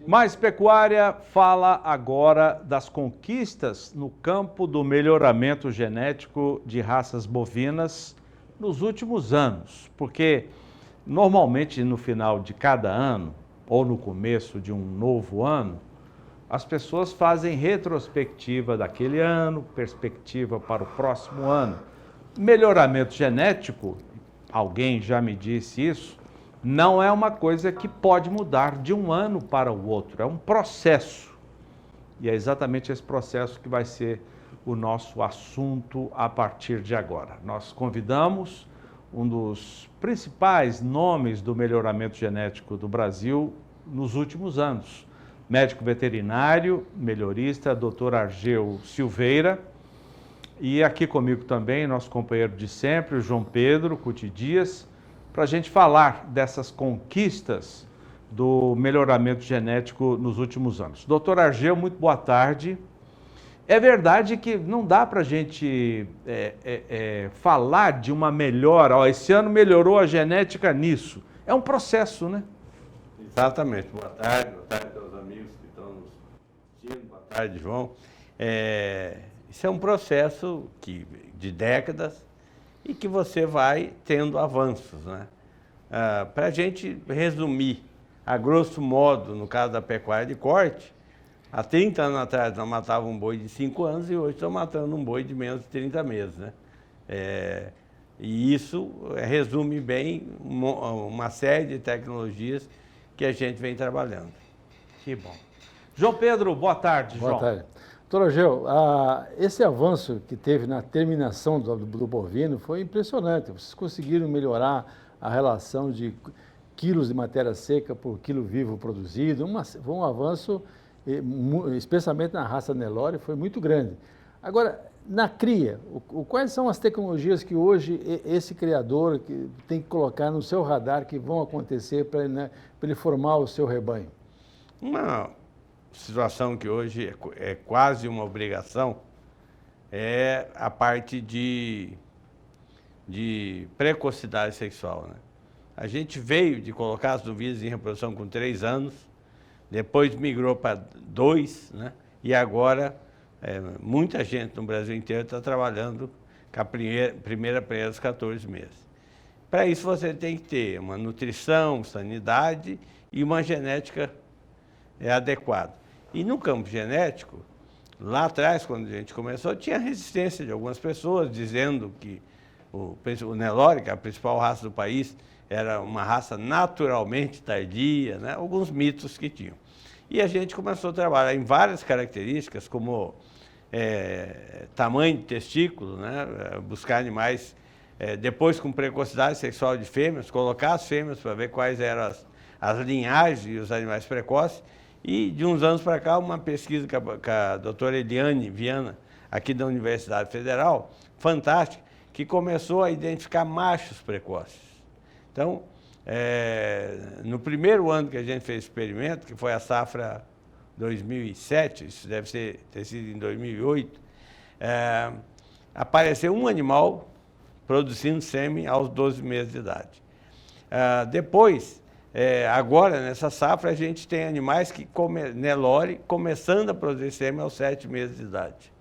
Mais Pecuária fala agora das conquistas no campo do melhoramento genético de raças bovinas nos últimos anos, porque normalmente no final de cada ano ou no começo de um novo ano, as pessoas fazem retrospectiva daquele ano, perspectiva para o próximo ano. Melhoramento genético, alguém já me disse isso, não é uma coisa que pode mudar de um ano para o outro, é um processo. E é exatamente esse processo que vai ser o nosso assunto a partir de agora. Nós convidamos um dos principais nomes do melhoramento genético do Brasil nos últimos anos, médico veterinário, melhorista, Dr. Argeu Silveira, e aqui comigo também nosso companheiro de sempre, o João Pedro Cuti Dias, para a gente falar dessas conquistas do melhoramento genético nos últimos anos. Doutor Argeu, muito boa tarde. É verdade que não dá para a gente falar de uma melhora, esse ano melhorou a genética nisso. É um processo, né? Exatamente. Boa tarde aos amigos que estão nos assistindo. Boa tarde, João. Isso é um processo de décadas e que você vai tendo avanços, né? Para a gente resumir, a grosso modo, no caso da pecuária de corte, há 30 anos atrás nós matávamos um boi de 5 anos e hoje estamos matando um boi de menos de 30 meses, né? E isso resume bem uma série de tecnologias que a gente vem trabalhando. Que bom. João Pedro, boa tarde, João. Boa tarde. Doutor Argeu, esse avanço que teve na terminação do bovino foi impressionante. Vocês conseguiram melhorar a relação de quilos de matéria seca por quilo vivo produzido. Foi um avanço, especialmente na raça Nelore, foi muito grande. Agora, na cria, quais são as tecnologias que hoje esse criador tem que colocar no seu radar que vão acontecer para ele formar o seu rebanho? Uma situação que hoje é quase uma obrigação é a parte de precocidade sexual, né? A gente veio de colocar as novilhas em reprodução com 3 anos, depois migrou para 2, né? E agora muita gente no Brasil inteiro está trabalhando com a primeira prenha aos 14 meses. Para isso você tem que ter uma nutrição, sanidade e uma genética adequada. E no campo genético, lá atrás, quando a gente começou, tinha resistência de algumas pessoas, dizendo que o Nelore, que é a principal raça do país, era uma raça naturalmente tardia, né? Alguns mitos que tinham. E a gente começou a trabalhar em várias características, como tamanho de testículo, né? Buscar animais, depois com precocidade sexual de fêmeas, colocar as fêmeas para ver quais eram as linhagens e os animais precoces. E de uns anos para cá, uma pesquisa com a doutora Eliane Viana, aqui da Universidade Federal, fantástica, que começou a identificar machos precoces. Então, no primeiro ano que a gente fez o experimento, que foi a safra 2007, isso deve ter sido em 2008, apareceu um animal produzindo sêmen aos 12 meses de idade. Depois, agora, nessa safra, a gente tem animais que Nelore começando a produzir sêmen aos 7 meses de idade.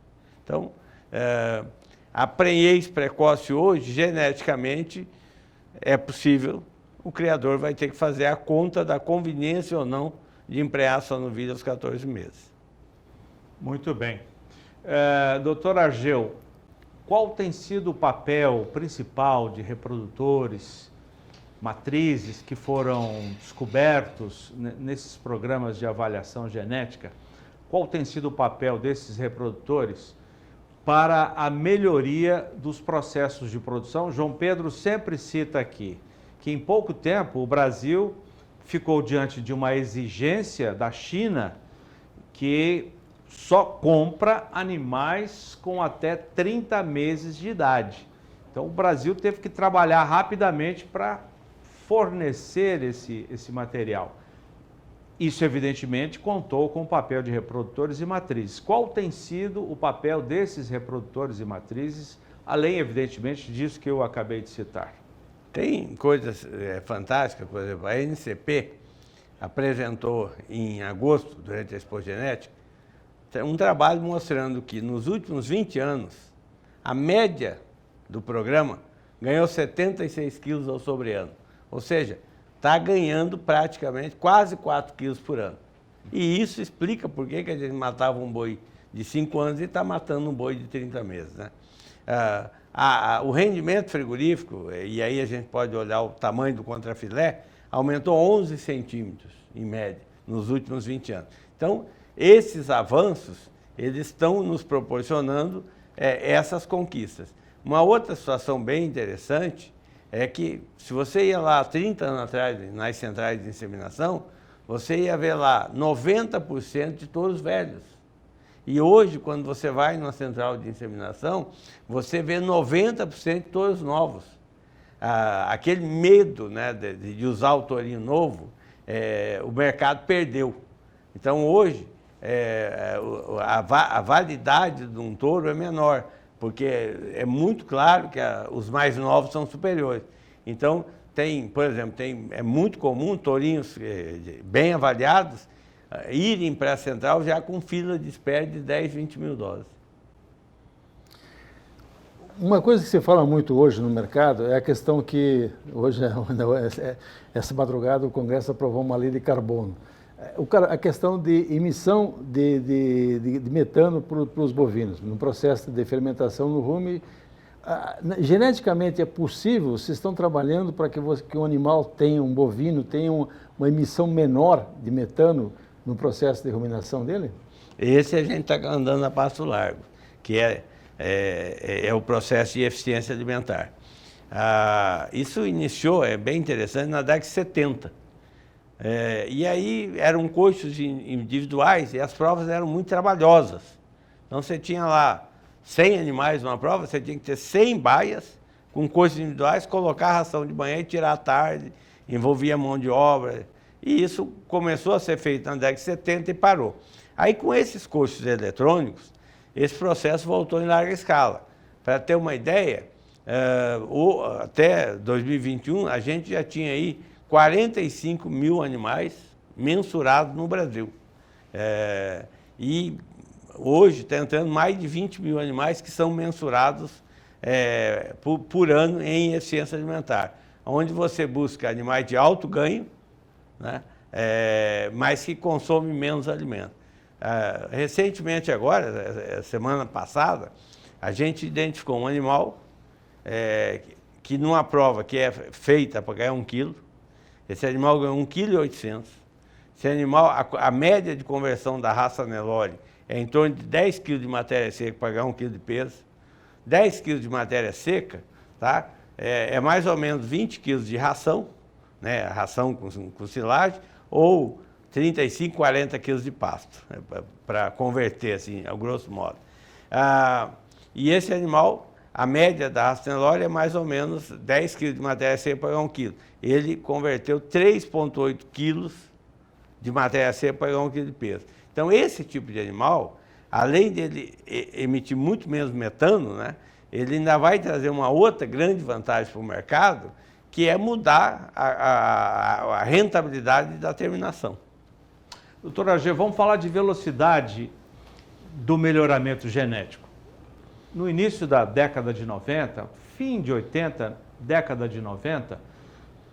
Então, a prenhez precoce hoje, geneticamente, é possível, o criador vai ter que fazer a conta da conveniência ou não de emprenhar sua novilha aos 14 meses. Muito bem. Doutor Argeu, qual tem sido o papel principal de reprodutores, matrizes que foram descobertos nesses programas de avaliação genética? Qual tem sido o papel desses reprodutores para a melhoria dos processos de produção? João Pedro sempre cita aqui que em pouco tempo o Brasil ficou diante de uma exigência da China que só compra animais com até 30 meses de idade. Então o Brasil teve que trabalhar rapidamente para fornecer esse material. Isso, evidentemente, contou com o papel de reprodutores e matrizes. Qual tem sido o papel desses reprodutores e matrizes, além, evidentemente, disso que eu acabei de citar? Tem coisas fantásticas, por exemplo, a NCP, apresentou em agosto, durante a Expo Genética, um trabalho mostrando que nos últimos 20 anos, a média do programa ganhou 76 quilos ao sobre ano. Ou seja, está ganhando praticamente quase 4 quilos por ano. E isso explica por que a gente matava um boi de 5 anos e está matando um boi de 30 meses, né? O rendimento frigorífico, e aí a gente pode olhar o tamanho do contrafilé, aumentou 11 centímetros, em média, nos últimos 20 anos. Então, esses avanços, eles estão nos proporcionando essas conquistas. Uma outra situação bem interessante é que, se você ia lá 30 anos atrás, nas centrais de inseminação, você ia ver lá 90% de touros velhos. E hoje, quando você vai numa central de inseminação, você vê 90% de touros novos. Aquele medo, né, de usar o tourinho novo, o mercado perdeu. Então, hoje, a validade de um touro é menor, porque é muito claro que os mais novos são superiores. Então, por exemplo, é muito comum tourinhos bem avaliados irem para a central já com fila de espera de 10, 20 mil dólares. Uma coisa que se fala muito hoje no mercado é a questão que, hoje, essa madrugada, o Congresso aprovou uma lei de carbono. A questão de emissão de metano para os bovinos, no processo de fermentação no rume. Geneticamente é possível? Vocês estão trabalhando para que um animal tenha, um bovino, tenha uma emissão menor de metano no processo de ruminação dele? Esse a gente está andando a passo largo, que é o processo de eficiência alimentar. Isso iniciou, é bem interessante, na década de 70. E aí eram coxos individuais e as provas eram muito trabalhosas. Então você tinha lá 100 animais numa prova, você tinha que ter 100 baias com coxos individuais, colocar a ração de manhã e tirar à tarde, envolvia mão de obra. E isso começou a ser feito na década de 70 e parou. Aí, com esses coxos eletrônicos, esse processo voltou em larga escala. Para ter uma ideia, até 2021, a gente já tinha aí 45 mil animais mensurados no Brasil. E hoje está entrando mais de 20 mil animais que são mensurados por ano em eficiência alimentar, onde você busca animais de alto ganho, né, mas que consomem menos alimento. Recentemente agora, semana passada, a gente identificou um animal que numa prova que é feita para ganhar 1 quilo, esse animal ganhou 1,8 kg. Esse animal, a média de conversão da raça Nelore é em torno de 10 kg de matéria seca para ganhar 1 kg de peso. 10 kg de matéria seca, tá? É mais ou menos 20 kg de ração, né? Ração com silagem, ou 35, 40 kg de pasto, né? Para converter, assim, ao grosso modo. E esse animal, a média da raça Nelore é mais ou menos 10 kg de matéria seca para ganhar 1 kg. Ele converteu 3,8 kg de matéria seca para ganhar 1 kg de peso. Então, esse tipo de animal, além dele emitir muito menos metano, né, ele ainda vai trazer uma outra grande vantagem para o mercado, que é mudar a rentabilidade da terminação. Doutor AG, vamos falar de velocidade do melhoramento genético. No início da década de 90, fim de 80, década de 90,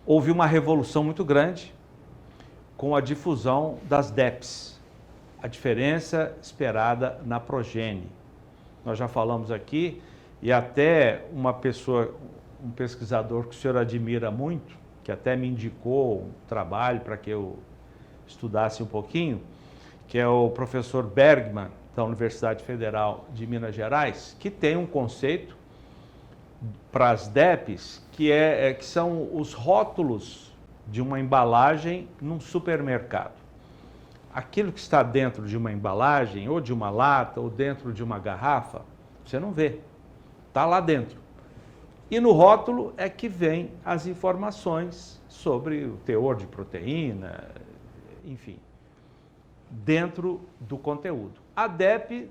houve uma revolução muito grande com a difusão das DEPs, a diferença esperada na progênie. Nós já falamos aqui, e até uma pessoa, um pesquisador que o senhor admira muito, que até me indicou um trabalho para que eu estudasse um pouquinho, que é o professor Bergman, da Universidade Federal de Minas Gerais, que tem um conceito para as DEPs, que são os rótulos de uma embalagem num supermercado. Aquilo que está dentro de uma embalagem, ou de uma lata, ou dentro de uma garrafa, você não vê, está lá dentro. E no rótulo é que vem as informações sobre o teor de proteína, enfim, dentro do conteúdo. A DEP,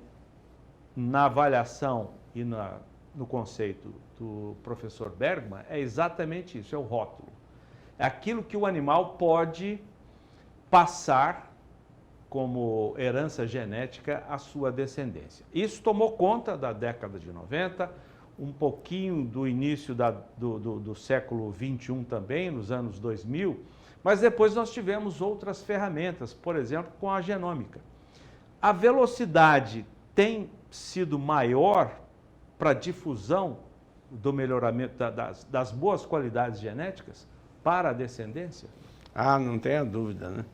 na avaliação e no conceito do professor Bergman, é exatamente isso, é o rótulo. É aquilo que o animal pode passar como herança genética à sua descendência. Isso tomou conta da década de 90, um pouquinho do início do século 21 também, nos anos 2000, mas depois nós tivemos outras ferramentas, por exemplo, com a genômica. A velocidade tem sido maior para a difusão do melhoramento das boas qualidades genéticas para a descendência? Ah, não tenha dúvida, né?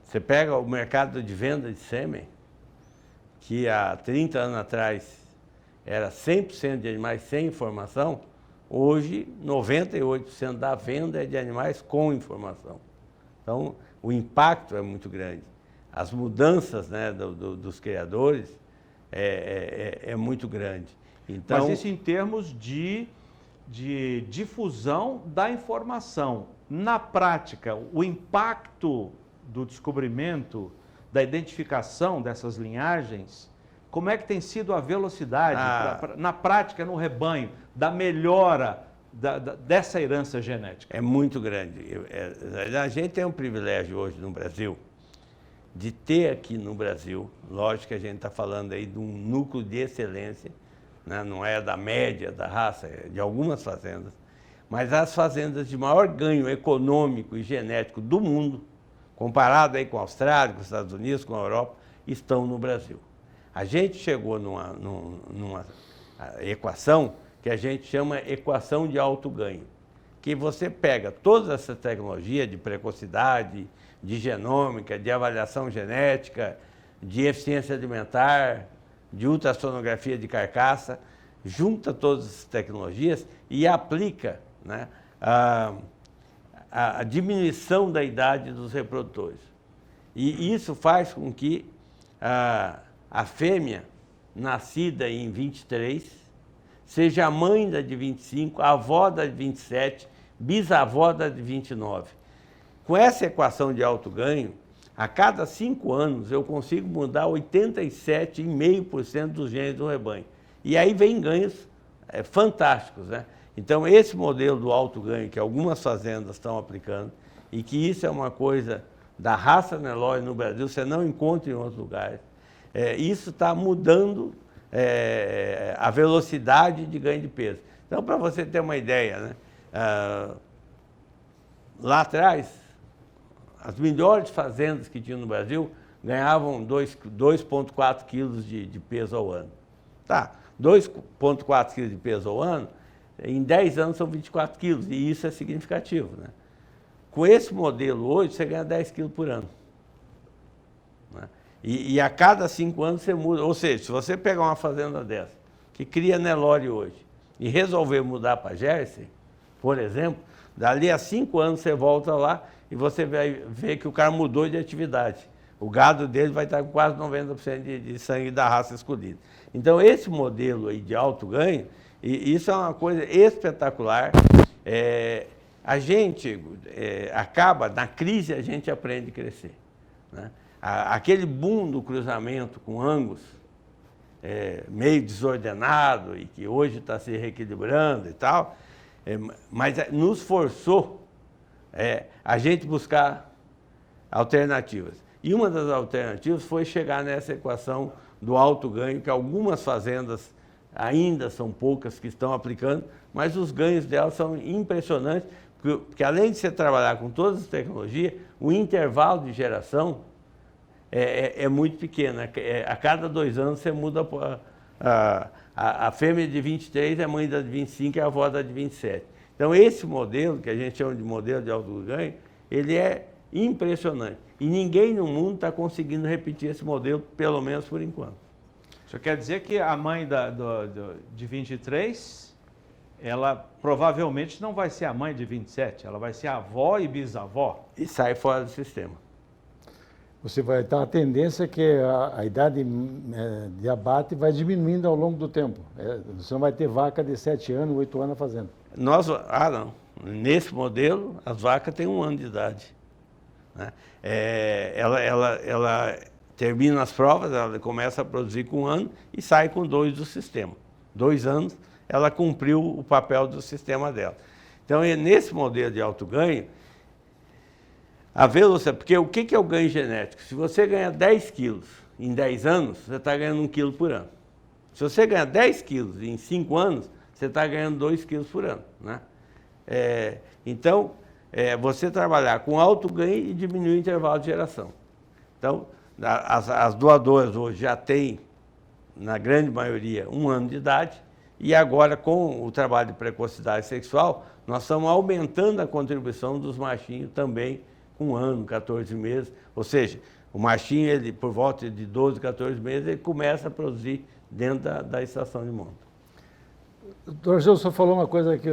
Você pega o mercado de venda de sêmen, que há 30 anos atrás era 100% de animais sem informação, hoje 98% da venda é de animais com informação. Então, o impacto é muito grande. As mudanças, né, dos criadores é muito grande. Então, mas isso em termos de difusão da informação. Na prática, o impacto do descobrimento, da identificação dessas linhagens, como é que tem sido a velocidade, na prática, no rebanho, da melhora dessa herança genética? É muito grande. A gente tem um privilégio hoje no Brasil de ter aqui no Brasil, lógico que a gente está falando aí de um núcleo de excelência, né? Não é da média da raça, é de algumas fazendas, mas as fazendas de maior ganho econômico e genético do mundo, comparado aí com a Austrália, com os Estados Unidos, com a Europa, estão no Brasil. A gente chegou numa equação que a gente chama equação de alto ganho, que você pega toda essa tecnologia de precocidade, de genômica, de avaliação genética, de eficiência alimentar, de ultrassonografia de carcaça, junta todas essas tecnologias e aplica, né, a diminuição da idade dos reprodutores. E isso faz com que a fêmea, nascida em 23, seja a mãe da de 25, a avó da de 27, bisavó da de 29. Com essa equação de alto ganho, a cada 5 anos eu consigo mudar 87,5% dos genes do rebanho. E aí vem ganhos fantásticos, né? Então, esse modelo do alto ganho que algumas fazendas estão aplicando, e que isso é uma coisa da raça Nelore no Brasil, você não encontra em outros lugares, isso está mudando a velocidade de ganho de peso. Então, para você ter uma ideia, né? Lá atrás, as melhores fazendas que tinham no Brasil ganhavam 2,4 quilos de peso ao ano. Tá, 2,4 quilos de peso ao ano, em 10 anos são 24 quilos, e isso é significativo, né? Com esse modelo hoje, você ganha 10 quilos por ano, né? E a cada 5 anos você muda. Ou seja, se você pegar uma fazenda dessa, que cria Nelore hoje, e resolver mudar para Jersey, por exemplo, dali a 5 anos você volta lá e você vai ver que o cara mudou de atividade. O gado dele vai estar com quase 90% de sangue da raça escolhida. Então, esse modelo aí de alto ganho, e isso é uma coisa espetacular. A gente acaba, na crise, a gente aprende a crescer, né? Aquele boom do cruzamento com Angus, meio desordenado e que hoje está se reequilibrando e tal, mas nos forçou a gente buscar alternativas. E uma das alternativas foi chegar nessa equação do alto ganho, que algumas fazendas ainda são poucas que estão aplicando, mas os ganhos delas são impressionantes, porque além de você trabalhar com todas as tecnologias, o intervalo de geração é muito pequeno. A cada 2 anos você muda a fêmea de 23 é mãe da de 25 e a avó da de 27. Então, esse modelo, que a gente chama de modelo de alto ganho, ele é impressionante. E ninguém no mundo está conseguindo repetir esse modelo, pelo menos por enquanto. Isso quer dizer que a mãe de 23, ela provavelmente não vai ser a mãe de 27, ela vai ser a avó e bisavó. E sai fora do sistema. Você vai ter uma tendência que a idade de abate vai diminuindo ao longo do tempo. Você não vai ter vaca de 7 anos, 8 anos na fazenda. Não. Nesse modelo, as vacas têm 1 ano de idade, né? Ela termina as provas, ela começa a produzir com 1 ano e sai com 2 do sistema. 2 anos, ela cumpriu o papel do sistema dela. Então, nesse modelo de alto ganho, A velocidade, porque o que é o ganho genético? Se você ganha 10 quilos em 10 anos, você está ganhando 1 quilo por ano. Se você ganha 10 quilos em 5 anos, você está ganhando 2 quilos por ano, né? Então, você trabalhar com alto ganho e diminuir o intervalo de geração. Então, as doadoras hoje já têm, na grande maioria, 1 ano de idade, e agora, com o trabalho de precocidade sexual, nós estamos aumentando a contribuição dos machinhos também com 1 ano, 14 meses. Ou seja, o machinho, ele, por volta de 12, 14 meses, ele começa a produzir dentro da estação de monta. Doutor Gil, o senhor falou uma coisa que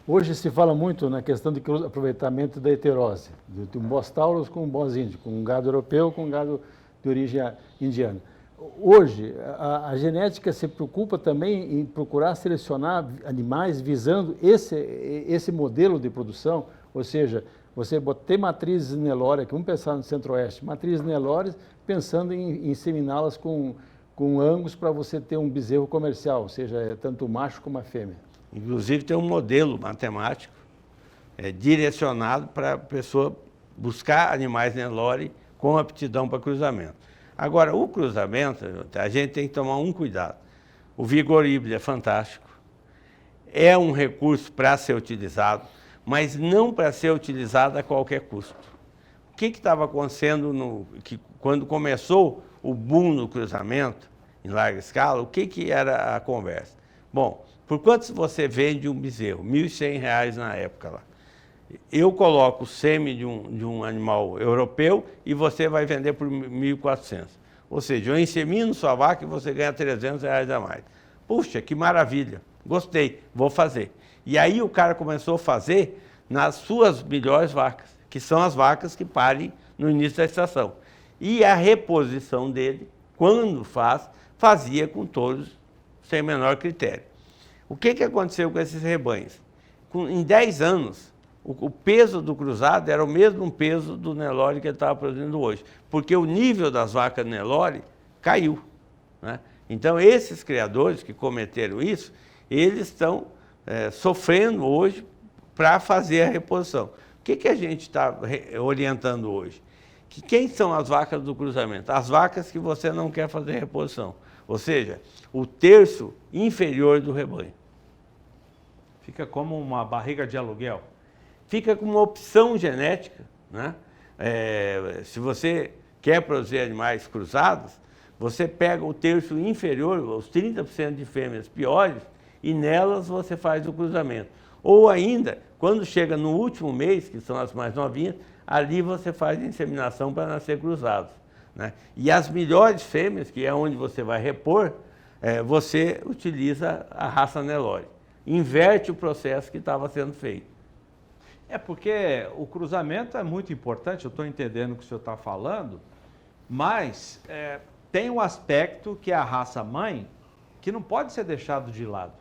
hoje se fala muito na questão de aproveitamento da heterose, de um Bos taurus com um Bos índio, com um gado europeu com um gado de origem indiana. Hoje, a genética se preocupa também em procurar selecionar animais visando esse modelo de produção, ou seja, você ter matrizes Nelore, vamos pensar no Centro-Oeste, matrizes Nelore pensando em inseminá-las com Angus para você ter um bezerro comercial, ou seja, tanto o macho como a fêmea. Inclusive tem um modelo matemático direcionado para a pessoa buscar animais Nelore com aptidão para cruzamento. Agora, o cruzamento, a gente tem que tomar um cuidado. O vigor híbrido é fantástico, é um recurso para ser utilizado, mas não para ser utilizado a qualquer custo. O que estava acontecendo quando começou o boom no cruzamento, em larga escala, o que era a conversa? Bom, por quanto você vende um bezerro? R$ 1.100 na época lá. Eu coloco o sêmen de um animal europeu e você vai vender por 1.400. Ou seja, eu insemino sua vaca e você ganha R$300 a mais. Puxa, que maravilha, gostei, vou fazer. E aí o cara começou a fazer nas suas melhores vacas, que são as vacas que parem no início da estação. E a reposição dele, quando fazia com touros sem menor critério. O que aconteceu com esses rebanhos? Em 10 anos, o peso do cruzado era o mesmo peso do Nelore que ele estava produzindo hoje, porque o nível das vacas Nelore caiu, né? Então, esses criadores que cometeram isso, eles estão sofrendo hoje para fazer a reposição. O que a gente está orientando hoje? Que quem são as vacas do cruzamento? As vacas que você não quer fazer reposição, ou seja, o terço inferior do rebanho. Fica como uma barriga de aluguel. Fica como uma opção genética, né? Se você quer produzir animais cruzados, você pega o terço inferior, os 30% de fêmeas piores, e nelas você faz o cruzamento. Ou ainda, quando chega no último mês, que são as mais novinhas, ali você faz a inseminação para nascer cruzados, né? E as melhores fêmeas, que é onde você vai repor, você utiliza a raça Nelore. Inverte o processo que estava sendo feito. Porque o cruzamento é muito importante, eu estou entendendo o que o senhor está falando, mas tem um aspecto que é a raça mãe, que não pode ser deixado de lado.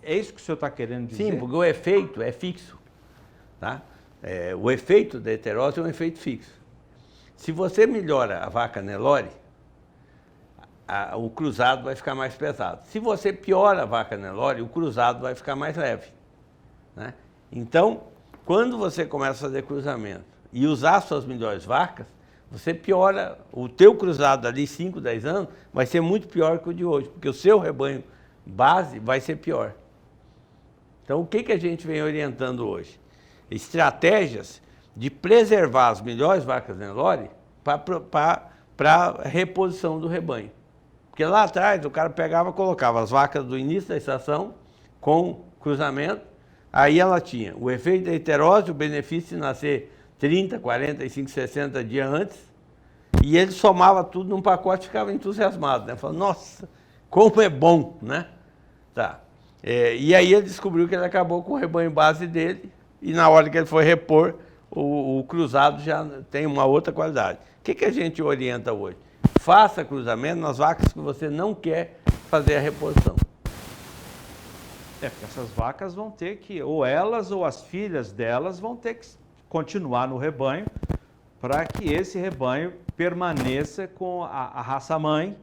É isso que o senhor está querendo dizer? Sim, porque o efeito é fixo, tá? O efeito da heterose é um efeito fixo. Se você melhora a vaca Nelore, o cruzado vai ficar mais pesado. Se você piora a vaca Nelore, o cruzado vai ficar mais leve, né? Então, quando você começa a fazer cruzamento e usar suas melhores vacas, você piora, o teu cruzado ali 5, 10 anos vai ser muito pior que o de hoje, porque o seu rebanho base vai ser pior. Então, o que a gente vem orientando hoje? Estratégias de preservar as melhores vacas Nelore para a reposição do rebanho. Porque lá atrás o cara pegava e colocava as vacas do início da estação com cruzamento, aí ela tinha o efeito da heterose, o benefício de nascer 30, 45, 60 dias antes, e ele somava tudo num pacote e ficava entusiasmado, né? Falando, nossa, como é bom, né? Tá. E aí ele descobriu que ele acabou com o rebanho base dele, e na hora que ele foi repor, o cruzado já tem uma outra qualidade. O que a gente orienta hoje? Faça cruzamento nas vacas que você não quer fazer a reposição. Porque essas vacas vão ter que, ou elas ou as filhas delas vão ter que continuar no rebanho para que esse rebanho permaneça com a raça mãe,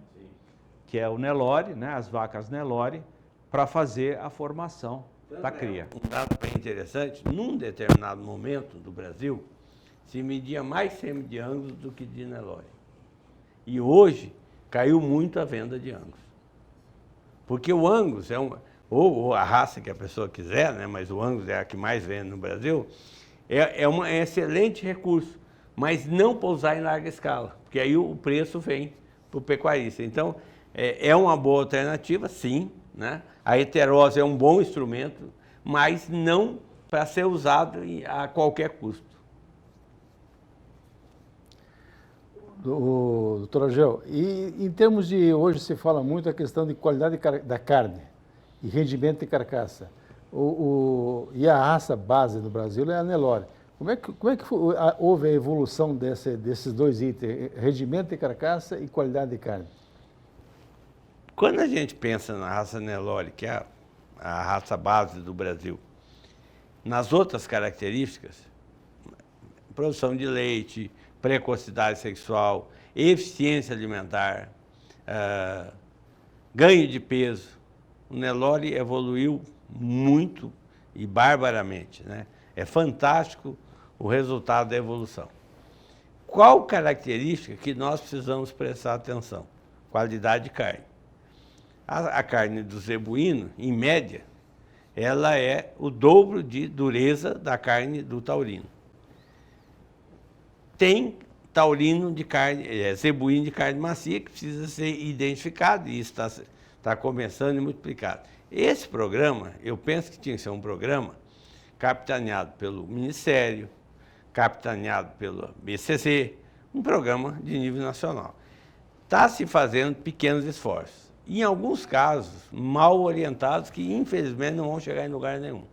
que é o Nelore, né, as vacas Nelore, para fazer a formação da cria. Um dado bem interessante, num determinado momento do Brasil, se media mais sêmen de Angus do que de Nelore. E hoje caiu muito a venda de Angus. Porque o Angus é ou a raça que a pessoa quiser, né, mas o Angus é a que mais vende no Brasil, é um excelente recurso, mas não para usar em larga escala, porque aí o preço vem para o pecuarista. Então, é uma boa alternativa, sim, né? A heterose é um bom instrumento, mas não para ser usado a qualquer custo. Doutor Ageu, e em termos de, hoje se fala muito a questão de qualidade da carne e rendimento de carcaça. E a raça base no Brasil é a Nelore. Como é que houve a evolução desses dois itens, rendimento de carcaça e qualidade de carne? Quando a gente pensa na raça Nelore, que é a raça base do Brasil, nas outras características, produção de leite, precocidade sexual, eficiência alimentar, ganho de peso, o Nelore evoluiu muito e barbaramente, né? É fantástico o resultado da evolução. Qual característica que nós precisamos prestar atenção? Qualidade de carne. A carne do zebuíno, em média, ela é o dobro de dureza da carne do taurino. Tem taurino de carne, zebuíno de carne macia que precisa ser identificado e isso está começando e multiplicado. Esse programa, eu penso que tinha que ser um programa capitaneado pelo Ministério, capitaneado pelo BCC, um programa de nível nacional. Está se fazendo pequenos esforços. Em alguns casos, mal orientados, que infelizmente não vão chegar em lugar nenhum.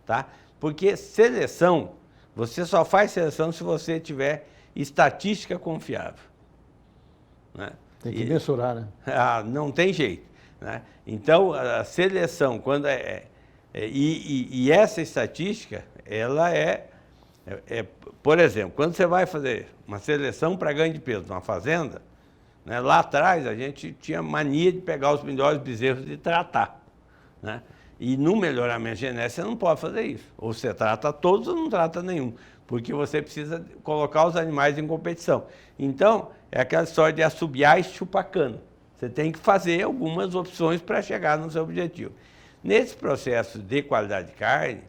Tá? Porque seleção, você só faz seleção se você tiver estatística confiável. Né? Tem que mensurar, né? Não tem jeito. Né? Então, a seleção, quando e essa estatística, ela por exemplo, quando você vai fazer uma seleção para ganho de peso numa fazenda, né, lá atrás a gente tinha mania de pegar os melhores bezerros e tratar. Né? E no melhoramento genético você não pode fazer isso. Ou você trata todos ou não trata nenhum, porque você precisa colocar os animais em competição. Então, é aquela história de assobiar e chupar cana. Você tem que fazer algumas opções para chegar no seu objetivo. Nesse processo de qualidade de carne,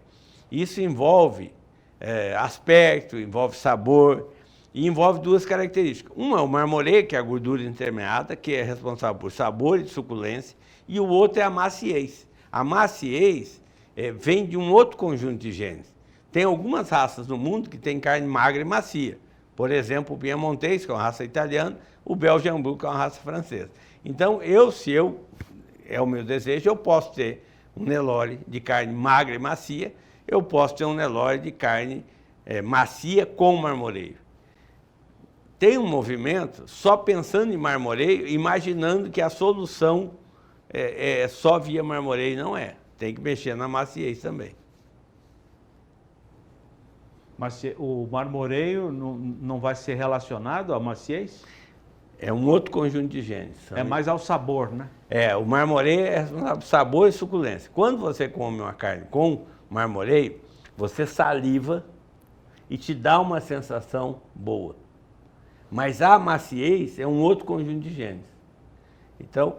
isso envolve aspecto, envolve sabor e envolve duas características. Uma é o marmoreio, que é a gordura intermeada, que é responsável por sabor e suculência, e o outro é a maciez. A maciez vem de um outro conjunto de genes. Tem algumas raças no mundo que têm carne magra e macia. Por exemplo, o Piemontês, que é uma raça italiana, o Belgian Blue, que é uma raça francesa. Então, é o meu desejo, eu posso ter um Nelore de carne magra e macia, eu posso ter um Nelore de carne macia com marmoreio. Tem um movimento só pensando em marmoreio, imaginando que a solução é só via marmoreio, não é. Tem que mexer na maciez também. Mas o marmoreio não vai ser relacionado à maciez? É um outro conjunto de genes. É mais ao sabor, né? O marmoreio é sabor e suculência. Quando você come uma carne com marmoreio, você saliva e te dá uma sensação boa. Mas a maciez é um outro conjunto de genes. Então,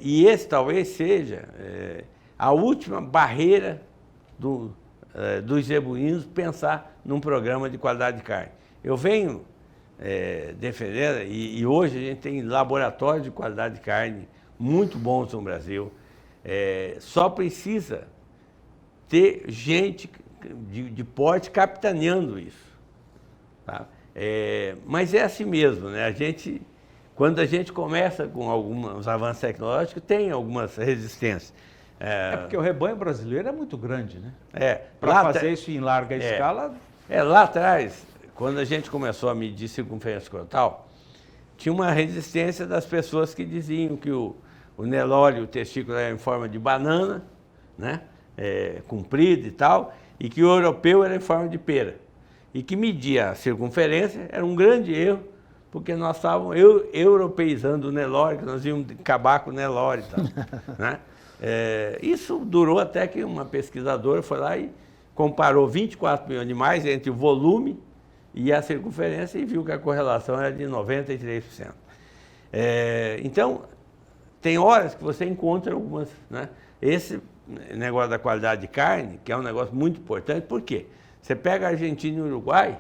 e esse talvez seja a última barreira dos zebuínos pensar num programa de qualidade de carne. Eu venho defendendo, e hoje a gente tem laboratórios de qualidade de carne muito bons no Brasil. Só precisa ter gente de porte capitaneando isso. Tá? Mas é assim mesmo, né? Quando a gente começa com alguns avanços tecnológicos, tem algumas resistências. Porque o rebanho brasileiro é muito grande, né? Para fazer isso em larga escala... Lá atrás, quando a gente começou a medir circunferência escrotal, tinha uma resistência das pessoas que diziam que o Nelore, o testículo, era em forma de banana, né? Comprido e tal, e que o europeu era em forma de pera. E que medir a circunferência era um grande erro, porque nós estávamos europeizando o Nelore, que nós íamos acabar com o Nelore e tal. Né? Isso durou até que uma pesquisadora foi lá e comparou 24 mil animais entre o volume e a circunferência e viu que a correlação era de 93%. Então, tem horas que você encontra algumas, né? Esse negócio da qualidade de carne, que é um negócio muito importante, por quê? Você pega a Argentina e o Uruguai,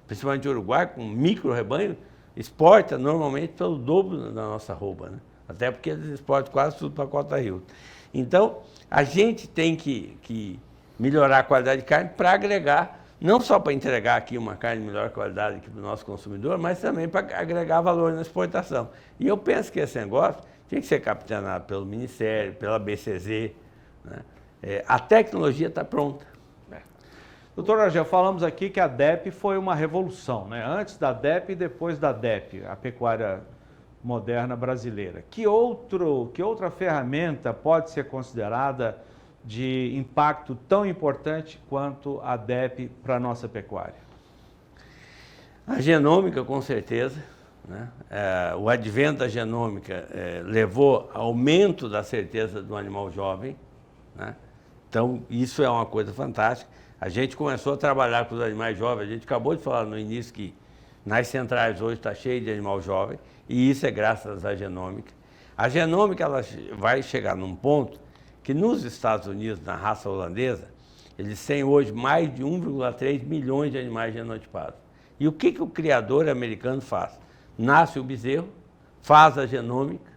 principalmente o Uruguai, com micro rebanho, exporta normalmente pelo dobro da nossa arroba, né? Até porque eles exportam quase tudo para Costa Rio. Então, a gente tem que melhorar a qualidade de carne para agregar, não só para entregar aqui uma carne de melhor qualidade para o nosso consumidor, mas também para agregar valor na exportação. E eu penso que esse negócio tinha que ser capitaneado pelo Ministério, pela BCZ, né? A tecnologia está pronta. Doutor Argel, falamos aqui que a DEP foi uma revolução, né? Antes da DEP e depois da DEP, a pecuária moderna brasileira. Que outra ferramenta pode ser considerada de impacto tão importante quanto a DEP para a nossa pecuária? A genômica, com certeza, né? O advento da genômica levou ao aumento da certeza do animal jovem, né? Então, isso é uma coisa fantástica. A gente começou a trabalhar com os animais jovens, a gente acabou de falar no início que nas centrais hoje está cheio de animal jovem, e isso é graças à genômica. A genômica ela vai chegar num ponto que nos Estados Unidos, na raça holandesa, eles têm hoje mais de 1,3 milhões de animais genotipados. E o que o criador americano faz? Nasce o bezerro, faz a genômica,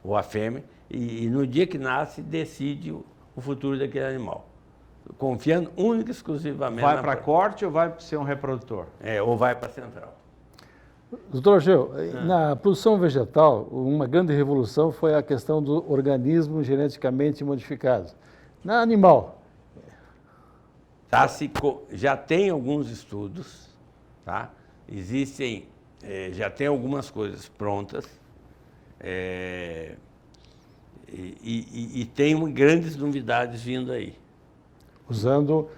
ou a fêmea, e no dia que nasce, decide o futuro daquele animal, confiando única e exclusivamente vai para corte ou vai ser um reprodutor? Ou vai para central. Doutor Argel, na produção vegetal, uma grande revolução foi a questão do organismo geneticamente modificado. Na animal? Já tem alguns estudos, tá? Existem, já tem algumas coisas prontas, e tem grandes novidades vindo aí. Usando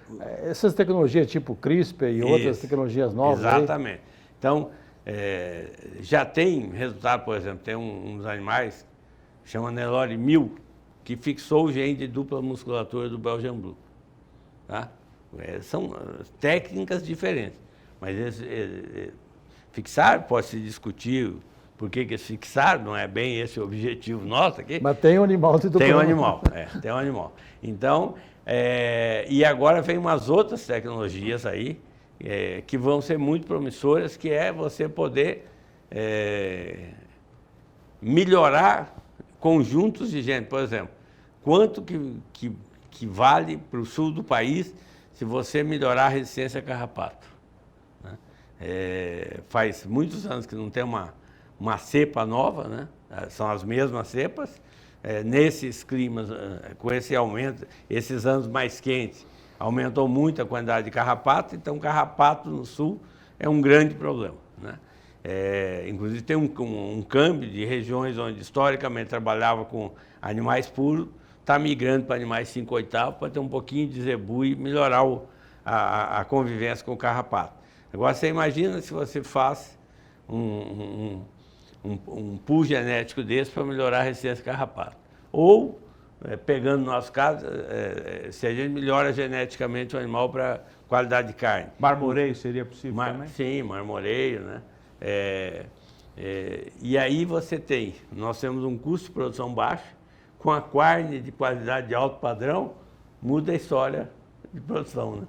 essas tecnologias tipo CRISPR e outras tecnologias novas. Exatamente. Aí. Então, já tem resultado, por exemplo, tem uns animais, chama Nelore 1000, que fixou o gene de dupla musculatura do Belgian Blue. Tá? São técnicas diferentes, mas fixar pode-se discutir por que eles fixaram, não é bem esse o objetivo nosso aqui. Mas tem um animal de dupla. Tem um animal, tem um animal. Então, e agora vem umas outras tecnologias aí, que vão ser muito promissoras, que é você poder melhorar conjuntos de genes. Por exemplo, quanto que vale para o sul do país se você melhorar a resistência a carrapato, né? Faz muitos anos que não tem uma cepa nova, né? São as mesmas cepas, nesses climas, com esse aumento, esses anos mais quentes, aumentou muito a quantidade de carrapato, então carrapato no sul é um grande problema, né? Inclusive tem um câmbio de regiões onde historicamente trabalhava com animais puros, está migrando para animais 5/8 para ter um pouquinho de zebu e melhorar a convivência com o carrapato. Agora você imagina se você faz um pool genético desse para melhorar a resistência a carrapato. Ou, pegando no nosso caso, se a gente melhora geneticamente o animal para qualidade de carne. Marmoreio seria possível também? Sim, marmoreio, né? E aí nós temos um custo de produção baixo, com a carne de qualidade de alto padrão, muda a história de produção, né?